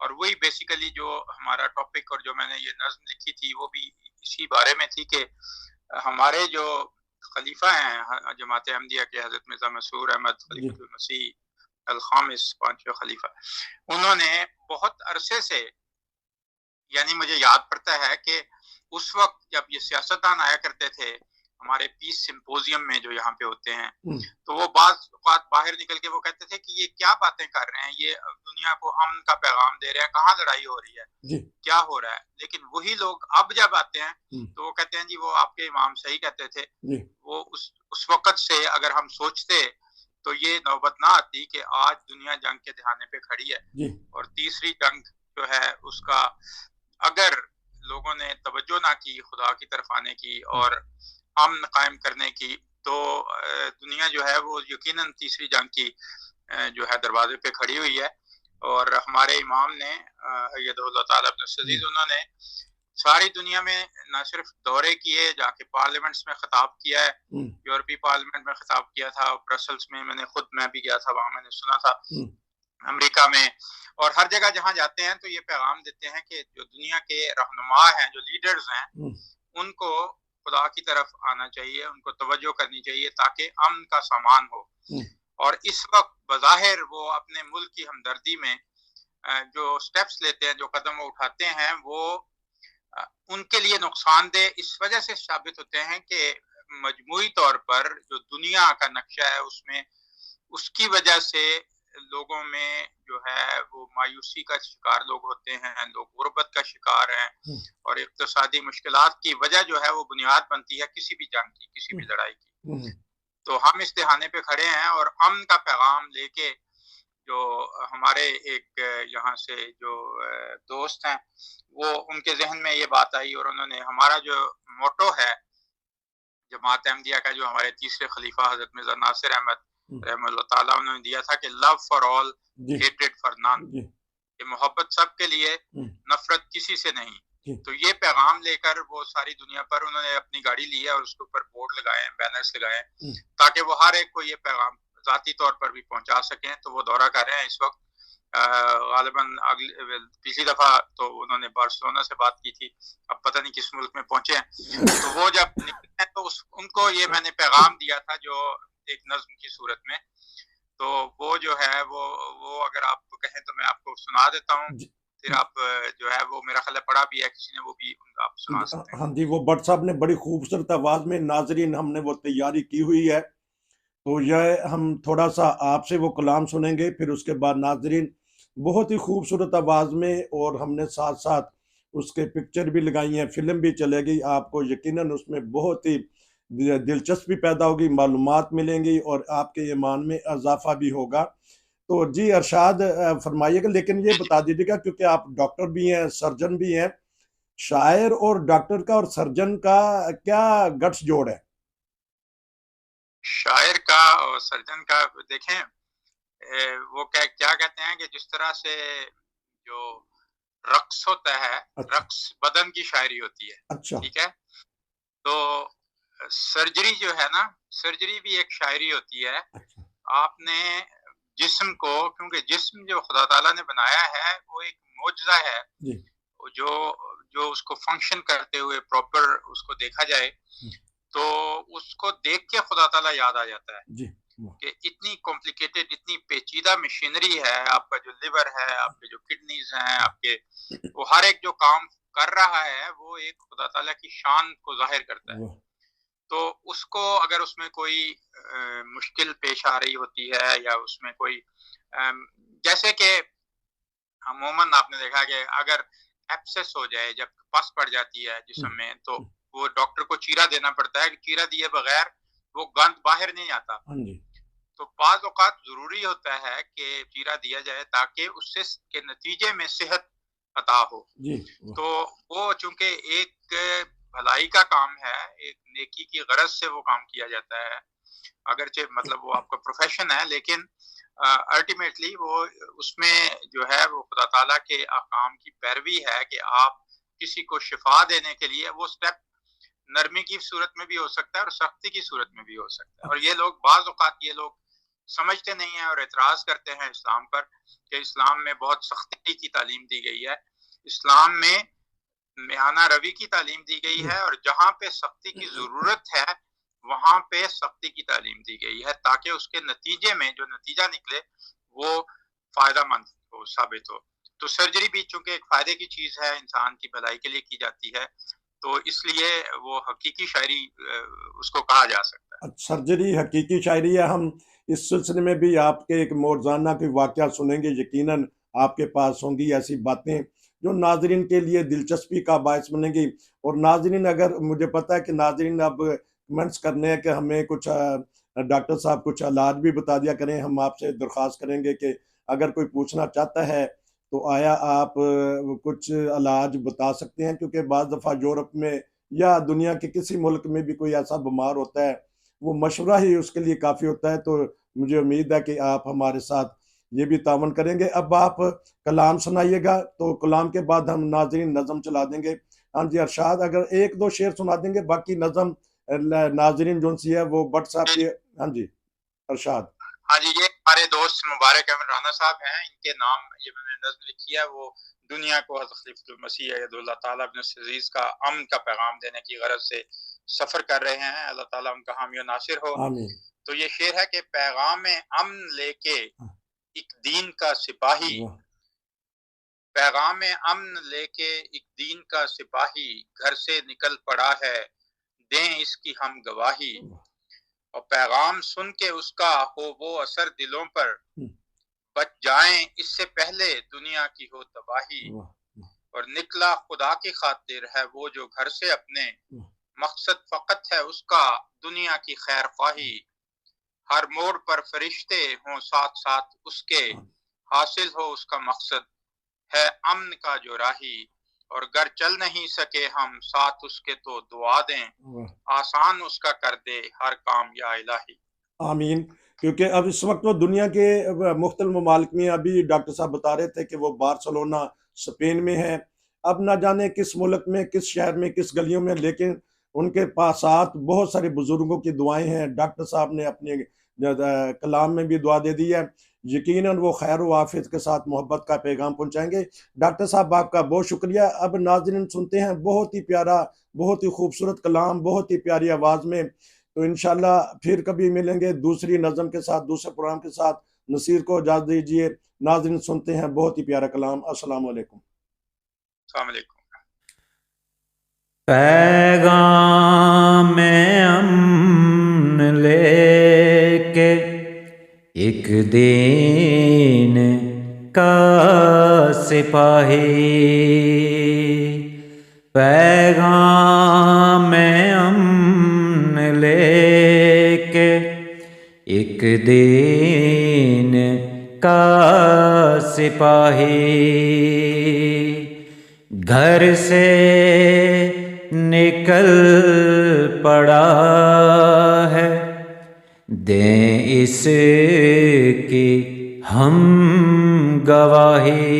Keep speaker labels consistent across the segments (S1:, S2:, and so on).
S1: اور وہی بیسیکلی جو ہمارا ٹاپک اور جو میں نے یہ نظم لکھی تھی وہ بھی اسی بارے میں تھی کہ ہمارے جو خلیفہ ہیں جماعت احمدیہ کے، حضرت مرزا مسرور احمد خلیفۃ المسیح الخامس، پانچویں خلیفہ، انہوں نے بہت عرصے سے، یعنی مجھے یاد پڑتا ہے کہ اس وقت جب یہ سیاستدان آیا کرتے تھے ہمارے پیس سمپوزیم میں جو یہاں پہ ہوتے ہیں، تو وہ بعض اوقات باہر نکل کے وہ کہتے تھے کہ یہ کیا باتیں کر رہے ہیں، یہ دنیا کو امن کا پیغام دے رہے ہیں، کہاں لڑائی ہو رہی ہے، کیا ہو رہا ہے. لیکن وہی لوگ اب جب آتے ہیں تو وہ کہتے ہیں جی وہ آپ کے امام صحیح کہتے تھے. وہ اس وقت سے اگر ہم سوچتے تو یہ نوبت نہ آتی کہ آج دنیا جنگ کے دہانے پہ کھڑی ہے. اور تیسری جنگ جو ہے اس کا اگر لوگوں نے توجہ نہ کی خدا کی طرف آنے کی اور امن قائم کرنے کی، تو دنیا جو ہے وہ یقیناً تیسری جنگ کی جو ہے دروازے پہ کھڑی ہوئی ہے. اور ہمارے امام نے ایدہ اللہ تعالیٰ ابن العزیز، انہوں نے ساری دنیا میں نہ صرف دورے کیے، جا کے پارلیمنٹس میں خطاب کیا ہے، یورپی پارلیمنٹ میں خطاب کیا تھا، برسلس میں میں بھی گیا تھا، وہاں میں نے سنا تھا، امریکہ میں، اور ہر جگہ جہاں جاتے ہیں تو یہ پیغام دیتے ہیں کہ جو دنیا کے رہنما ہیں، جو لیڈرز ہیں، ان کو خدا کی طرف آنا چاہیے، ان کو توجہ کرنی چاہیے تاکہ امن کا سامان ہو. اور اس وقت بظاہر وہ اپنے ملک کی ہمدردی میں جو سٹیپس لیتے ہیں، جو قدم وہ اٹھاتے ہیں، وہ ان کے لیے نقصان دہ اس وجہ سے ثابت ہوتے ہیں کہ مجموعی طور پر جو دنیا کا نقشہ ہے اس میں اس کی وجہ سے لوگوں میں جو ہے وہ مایوسی کا شکار لوگ ہوتے ہیں، لوگ غربت کا شکار ہیں، اور اقتصادی مشکلات کی وجہ جو ہے وہ بنیاد بنتی ہے کسی بھی جنگ کی، کسی بھی لڑائی کی. تو ہم اس دہانے پہ کھڑے ہیں اور امن کا پیغام لے کے، جو ہمارے ایک یہاں سے جو دوست ہیں وہ ان کے ذہن میں یہ بات آئی، اور انہوں نے ہمارا جو موٹو ہے جماعت احمدیہ کا، جو ہمارے تیسرے خلیفہ حضرت مرزا ناصر احمد رحم اللہ تعالیٰ انہوں نے دیا تھا کہ لو فار آل ہیٹڈ فار نان، کہ محبت سب کے لیے، نفرت کسی سے نہیں. تو یہ پیغام لے کر وہ ساری دنیا پر انہوں نے اپنی گاڑی لی ہے اور اس کے اوپر بورڈ لگائے ہیں، بینرز لگائے ہیں، تاکہ وہ ہر ایک کو یہ پیغام ذاتی طور پر بھی پہنچا سکیں. تو وہ دورہ کر رہے ہیں اس وقت، غالباً پچھلی دفعہ تو انہوں نے بارسلونا سے بات کی تھی، اب پتہ نہیں کس ملک میں پہنچے ہیں. تو وہ جب نکلے ہیں تو ان کو یہ میں نے پیغام دیا تھا جو ایک نظم کی صورت میں. تو وہ جو ہے وہ اگر آپ کو کہیں تو میں آپ کو سنا دیتا ہوں، پھر آپ جو ہے وہ میرا خیال ہے پڑھا بھی ہے کسی نے، وہ بھی آپ سنا سکتے ہیں.
S2: ہاں جی، وہ بٹ صاحب نے بڑی خوبصورت آواز میں، ناظرین ہم نے وہ تیاری کی ہوئی ہے، تو یہ ہم تھوڑا سا آپ سے وہ کلام سنیں گے، پھر اس کے بعد ناظرین بہت ہی خوبصورت آواز میں، اور ہم نے ساتھ ساتھ اس کے پکچر بھی لگائی ہیں، فلم بھی چلے گی، آپ کو یقیناً اس میں بہت ہی دلچسپی پیدا ہوگی، معلومات ملیں گی اور آپ کے ایمان میں اضافہ بھی ہوگا. تو جی ارشاد فرمائیے گا، لیکن یہ بتا دیجیے گا کیونکہ آپ ڈاکٹر بھی ہیں، سرجن بھی ہیں، شاعر اور ڈاکٹر کا اور سرجن کا کیا گٹس جوڑ ہے؟
S1: شاعر کا اور سرجن کا دیکھیں، وہ کیا کہتے ہیں کہ جس طرح سے جو رقص ہوتا ہے، رقص بدن کی شاعری ہوتی ہے، ٹھیک ہے، تو سرجری جو ہے نا، سرجری بھی ایک شاعری ہوتی ہے. آپ نے جسم کو، کیونکہ جسم جو خدا تعالیٰ نے بنایا ہے وہ ایک معجزہ ہے، جو اس کو فنکشن کرتے ہوئے پراپر اس کو دیکھا جائے تو اس کو دیکھ کے خدا تعالیٰ یاد آ جاتا ہے کہ اتنی کمپلیکیٹڈ، اتنی پیچیدہ مشینری ہے. آپ کا جو لیور ہے، آپ کے جو کڈنیز ہیں، آپ کے وہ ہر ایک جو کام کر رہا ہے وہ ایک خدا تعالیٰ کی شان کو ظاہر کرتا ہے. تو اس کو اگر اس میں کوئی مشکل پیش آ رہی ہوتی ہے، یا اس میں کوئی جیسے کہ عموماً آپ نے دیکھا کہ اگر ایپسس ہو جائے، جب پس پڑ جاتی ہے جسم میں، تو وہ ڈاکٹر کو چیرا دینا پڑتا ہے کہ چیرا دیے بغیر وہ گند باہر نہیں آتا. تو بعض اوقات ضروری ہوتا ہے کہ چیرا دیا جائے تاکہ اس سے کے نتیجے میں صحت عطا ہو. تو وہ چونکہ ایک بھلائی کا کام ہے، ایک نیکی کی غرض سے وہ کام کیا جاتا ہے، اگرچہ مطلب وہ آپ کا پروفیشن ہے، لیکن الٹیمیٹلی وہ اس میں جو ہے وہ خدا تعالیٰ کے احکام کی پیروی ہے کہ آپ کسی کو شفا دینے کے لیے وہ سٹیپ نرمی کی صورت میں بھی ہو سکتا ہے اور سختی کی صورت میں بھی ہو سکتا ہے. اور یہ لوگ بعض اوقات یہ لوگ سمجھتے نہیں ہیں اور اعتراض کرتے ہیں اسلام پر کہ اسلام میں بہت سختی کی تعلیم دی گئی ہے. اسلام میں میانہ روی کی تعلیم دی گئی ہے، اور جہاں پہ سختی کی ضرورت ہے وہاں پہ سختی کی تعلیم دی گئی ہے، تاکہ اس کے نتیجے میں جو نتیجہ نکلے وہ فائدہ مند ہو، ثابت ہو. تو سرجری بھی چونکہ ایک فائدے کی چیز ہے، انسان کی بھلائی کے لیے کی جاتی ہے، تو اس لیے وہ حقیقی شاعری اس کو کہا جا سکتا ہے.
S2: سرجری حقیقی شاعری ہے. ہم اس سلسلے میں بھی آپ کے ایک موازنہ کے واقعہ سنیں گے، یقیناً آپ کے پاس ہوں گی ایسی باتیں جو ناظرین کے لیے دلچسپی کا باعث بنیں گی. اور ناظرین، اگر مجھے پتہ ہے کہ ناظرین اب کمنٹس کرنے ہیں کہ ہمیں کچھ ڈاکٹر صاحب کچھ علاج بھی بتا دیا کریں، ہم آپ سے درخواست کریں گے کہ اگر کوئی پوچھنا چاہتا ہے تو آیا آپ کچھ علاج بتا سکتے ہیں، کیونکہ بعض دفعہ یورپ میں یا دنیا کے کسی ملک میں بھی کوئی ایسا بیمار ہوتا ہے، وہ مشورہ ہی اس کے لیے کافی ہوتا ہے. تو مجھے امید ہے کہ آپ ہمارے ساتھ یہ بھی تعاون کریں گے. اب آپ کلام سنائیے گا، تو کلام کے بعد ہم ناظرین نظم چلا دیں گے. ہاں جی ارشاد، اگر ایک دو شعر سنا دیں گے، باقی نظم ناظرین جو سی ہے وہ واٹس ایپ پہ. ہاں جی ارشاد.
S1: ہاں جی، یہ ہمارے دوست مبارک احمد رانا صاحب ہیں، ان کے نام یہ میں نے نظم لکھی ہے. وہ دنیا کو حضرت خلیفۃ المسیح عیہ اللہ تعالیٰ ابن عزیز کا امن کا پیغام دینے کی غرض سے سفر کر رہے ہیں. اللہ تعالیٰ ان کا حامی و ناصر ہو.
S2: آمین.
S1: تو یہ شعر ہے کہ پیغام امن لے کے ایک دین کا سپاہی، پیغام امن لے کے ایک دین کا سپاہی گھر سے نکل پڑا ہے، دیں اس کی ہم گواہی. اور پیغام سن کے اس کا ہو وہ اثر دلوں پر، بچ جائیں اس سے پہلے دنیا کی ہو تباہی. اور نکلا خدا کی خاطر ہے وہ جو گھر سے اپنے، مقصد فقط ہے اس کا دنیا کی خیر خواہی. ہر موڑ پر فرشتے ہوں ساتھ ساتھ اس کے، حاصل ہو اس کا مقصد ہے امن کا جو راہی. اور گر چل نہیں سکے ہم ساتھ اس کے تو دعا دیں، آسان اس کا کر دے ہر کام یا الہی.
S2: آمین. کیونکہ اب اس وقت وہ دنیا کے مختلف ممالک میں، ابھی ڈاکٹر صاحب بتا رہے تھے کہ وہ بارسلونا اسپین میں ہے، اب نہ جانے کس ملک میں، کس شہر میں، کس گلیوں میں، لیکن ان کے پاس ساتھ بہت سارے بزرگوں کی دعائیں ہیں. ڈاکٹر صاحب نے اپنے کلام میں بھی دعا دے دی ہے. یقیناً وہ خیر و عافیت کے ساتھ محبت کا پیغام پہنچائیں گے. ڈاکٹر صاحب آپ کا بہت شکریہ. اب ناظرین سنتے ہیں بہت ہی پیارا، بہت ہی خوبصورت کلام، بہت ہی پیاری آواز میں. تو انشاءاللہ پھر کبھی ملیں گے دوسری نظم کے ساتھ، دوسرے پروگرام کے ساتھ. نصیر کو اجازت دیجیے. ناظرین سنتے ہیں بہت ہی پیارا کلام. السلام علیکم.
S1: السلام علیکم.
S3: پیغام امن لے کے ایک دین کا سپاہی، پیغام امن لے کے ایک دین کا سپاہی گھر سے نکل پڑا ہے، دیں اس کی ہم گواہی.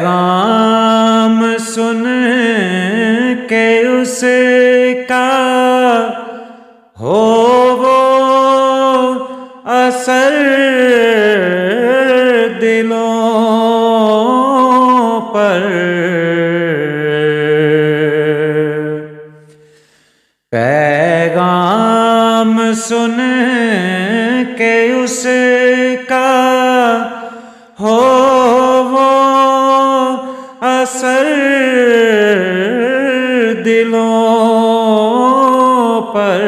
S3: پیغام سن کے اس کا ہو وہ اثر دلوں پر، پیغام سن کے اس کا ہو وہ اثر دلوں پر،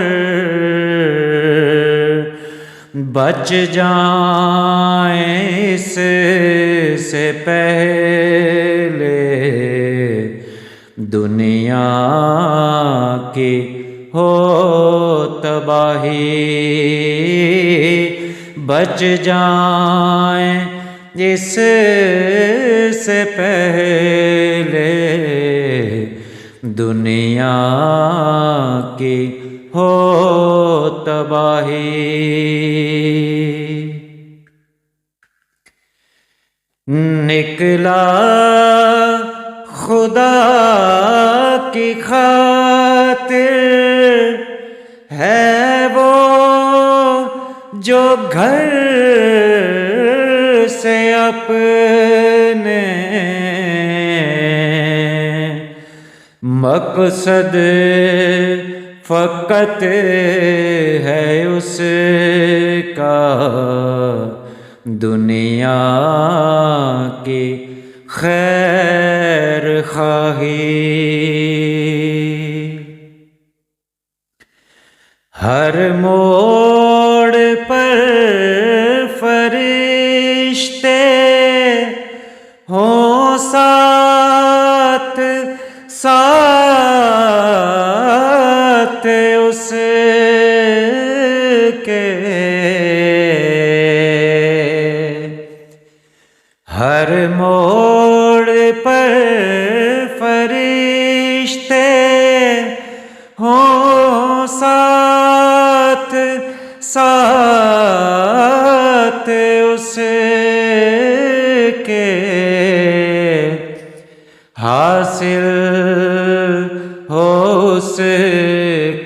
S3: بچ جائیں اس سے پہلے دنیا کی ہو تباہی. بچ جائیں اس سے پہلے دنیا کی ہو تباہی. نکلا خدا کی خاطر خاطر ہے وہ جو گھر سے اپنے مقصد فقط ہے اس کا دنیا کی خیر خواہی. ہر موڑ پر فرشتے ہوں ساتھ ساتھ اس کے. ہر موڑ پر فرشتے ہوں ساتھ ساتھ اس کے. حاصل ہو اس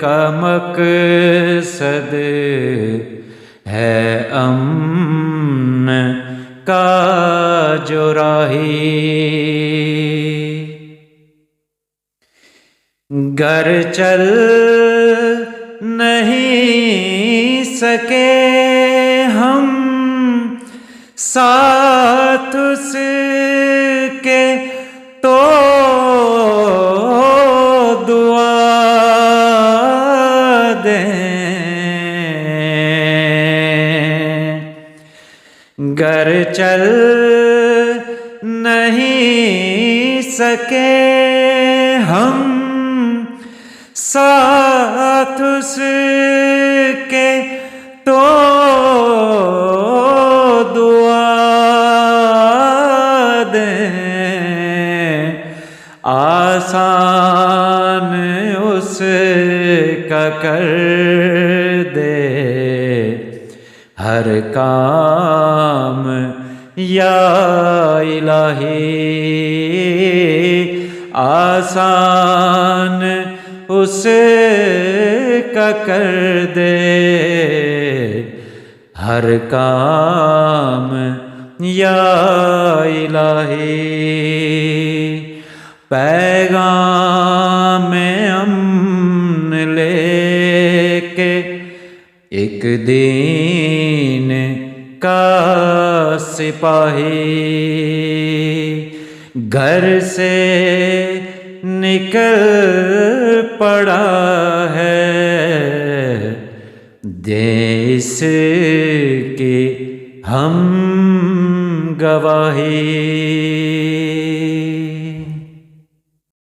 S3: کا مقصد ہے امن کا جو راہی. گر چل نہیں سکے ہم ساتھ اس کے تو دعا دیں. گر چل نہیں سکے ہم ساتھ اس کے تو دعا دیں. آسان اس کا کر دے ہر کام یا الہی. آسان اس کا کر دے ہر کام یا الہی. پیغام امن لے کے ایک دین کا سپاہی گھر سے نکل پڑا ہے. دیں اس کی ہم گواہی.